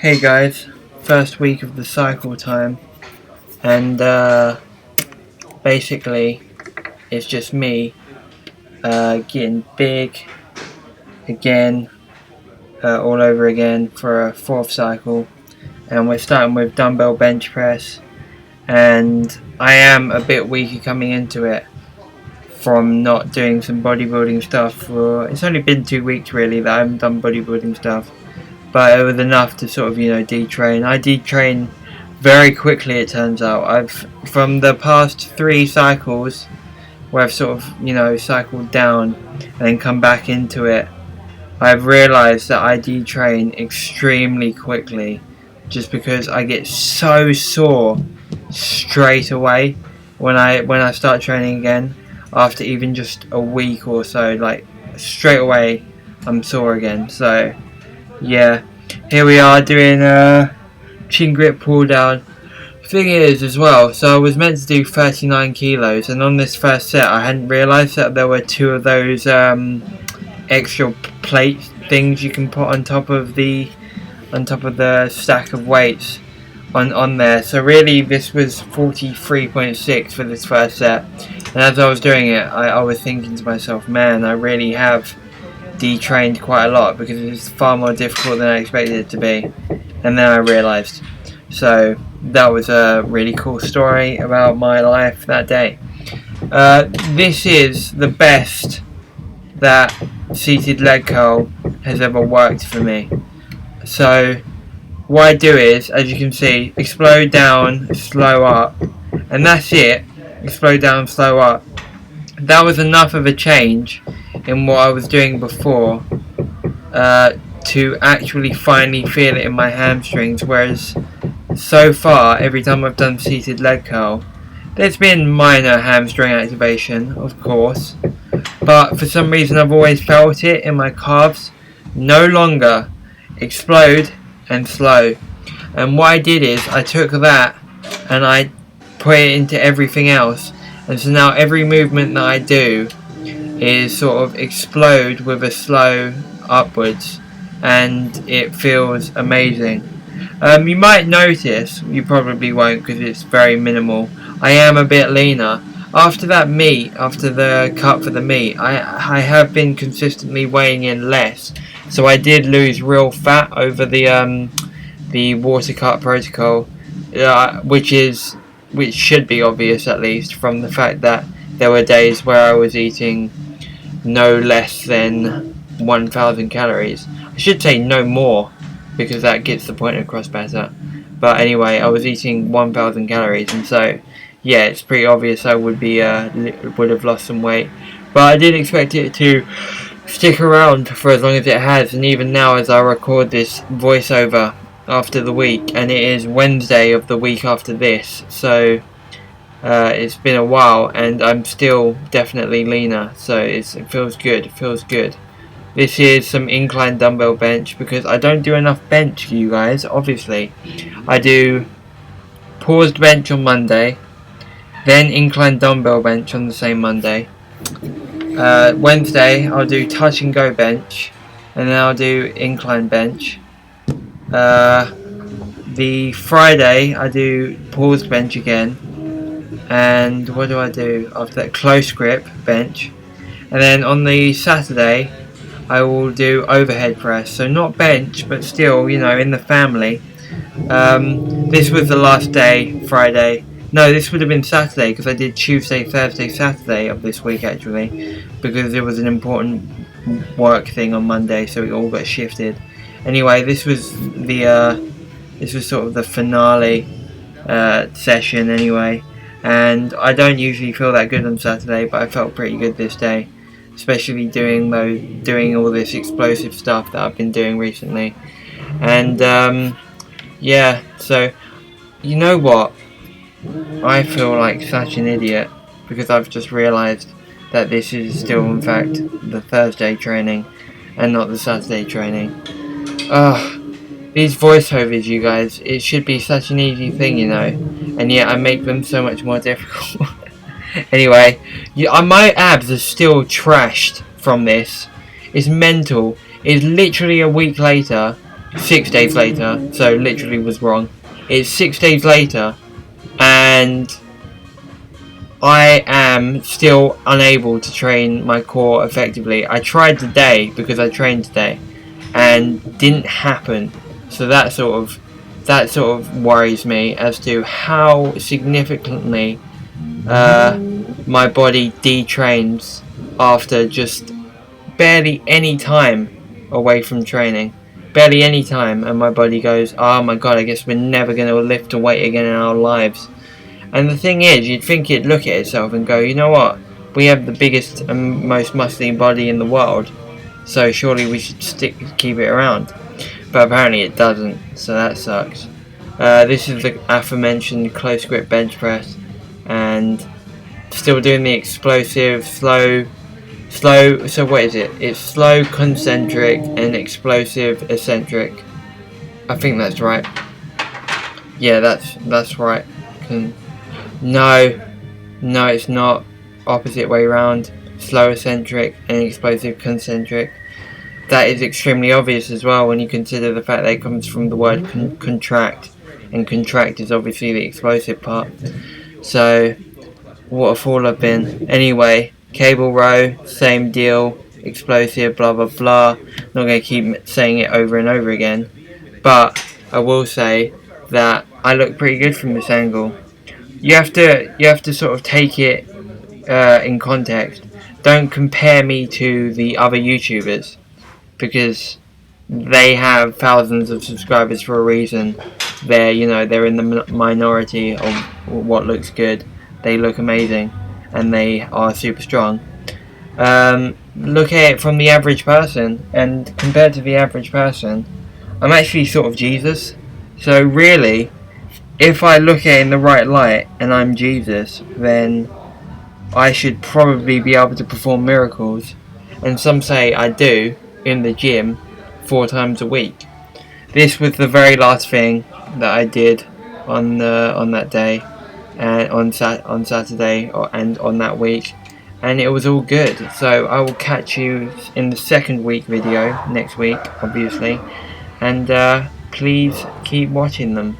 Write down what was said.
Hey guys, first week of the cycle time, and basically it's just me getting big again, all over again for a fourth cycle, and we're starting with dumbbell bench press, and I am a bit weaker coming into it from not doing some bodybuilding stuff it's only been 2 weeks really that I haven't done bodybuilding stuff. But it was enough to sort of, detrain. I detrain very quickly, it turns out. From the past 3 cycles, where I've sort of, cycled down and then come back into it, I've realised that I detrain extremely quickly, just because I get so sore straight away when I start training again. After even just a week or so, like straight away, I'm sore again. So. Yeah, here we are doing a chin grip pull down. Thing is as well, so I was meant to do 39 kilos, and on this first set I hadn't realised that there were 2 of those extra plate things you can put on top of the stack of weights on there. So really this was 43.6 for this first set, and as I was doing it I was thinking to myself, man, I really have detrained quite a lot, because it's far more difficult than I expected it to be. And then I realised. So that was a really cool story about my life that day. This is the best that seated leg curl has ever worked for me. So what I do is, as you can see, explode down, slow up, and that's it. Explode down, slow up. That was enough of a change in what I was doing before to actually finally feel it in my hamstrings, whereas so far every time I've done seated leg curl there's been minor hamstring activation, of course, but for some reason I've always felt it in my calves. No longer explode and slow. And what I did is I took that and I put it into everything else, and so now every movement that I do is sort of explode with a slow upwards, and it feels amazing. You might notice, you probably won't because it's very minimal, I am a bit leaner. After that meet, after the cut for the meet, I have been consistently weighing in less, so I did lose real fat over the water cut protocol, which should be obvious, at least from the fact that there were days where I was eating no less than 1,000 calories. I should say no more, because that gets the point across better. But anyway, I was eating 1,000 calories, and so yeah, it's pretty obvious I would have lost some weight. But I didn't expect it to stick around for as long as it has, and even now as I record this voiceover after the week, and it is Wednesday of the week after this, so it's been a while and I'm still definitely leaner, so it feels good. This is some incline dumbbell bench, because I don't do enough bench, you guys, obviously. I do paused bench on Monday, then incline dumbbell bench on the same Monday. Wednesday I'll do touch and go bench, and then I'll do incline bench. The Friday I do paused bench again, and what do I do after that? Close grip bench. And then on the Saturday I will do overhead press, so not bench but still, in the family. This was the last day, Friday. No, this would have been Saturday, because I did Tuesday, Thursday, Saturday of this week actually, because there was an important work thing on Monday, so it all got shifted. Anyway, this was sort of the finale session anyway, and I don't usually feel that good on Saturday, but I felt pretty good this day, especially doing all this explosive stuff that I've been doing recently. And yeah, so you know what? I feel like such an idiot, because I've just realised that this is still in fact the Thursday training and not the Saturday training. These voiceovers, you guys, it should be such an easy thing, and yet I make them so much more difficult. Anyway, my abs are still trashed from this. It's mental. It's literally a week later 6 days later, so literally was wrong. It's 6 days later, and I am still unable to train my core effectively. I tried today because I trained today, and didn't happen. So that sort of worries me as to how significantly my body detrains after just barely any time away from training. Barely any time, and my body goes, oh my god, I guess we're never going to lift a weight again in our lives. And the thing is, you'd think it'd look at itself and go, you know what, we have the biggest and most muscly body in the world, so surely we should keep it around. But apparently it doesn't, so that sucks. This is the aforementioned close grip bench press, and still doing the explosive, slow, so what is it? It's slow concentric and explosive eccentric. I think that's right. Yeah, that's right. No, it's not. Opposite way round. Slow eccentric and explosive concentric. That is extremely obvious as well when you consider the fact that it comes from the word contract, and contract is obviously the explosive part. So, what a fool I've been. Anyway, cable row, same deal, explosive, blah blah blah. Not going to keep saying it over and over again, but I will say that I look pretty good from this angle. You have to sort of take it in context. Don't compare me to the other YouTubers, because they have thousands of subscribers for a reason. They're in the minority of what looks good. They look amazing, and they are super strong. Look at it from the average person, and compared to the average person, I'm actually sort of Jesus. So really, if I look at it in the right light and I'm Jesus, then I should probably be able to perform miracles. And some say I do in the gym 4 times a week. This was the very last thing that I did on that day, and on Saturday and on that week, and it was all good. So I will catch you in the second week video next week, obviously, and please keep watching them.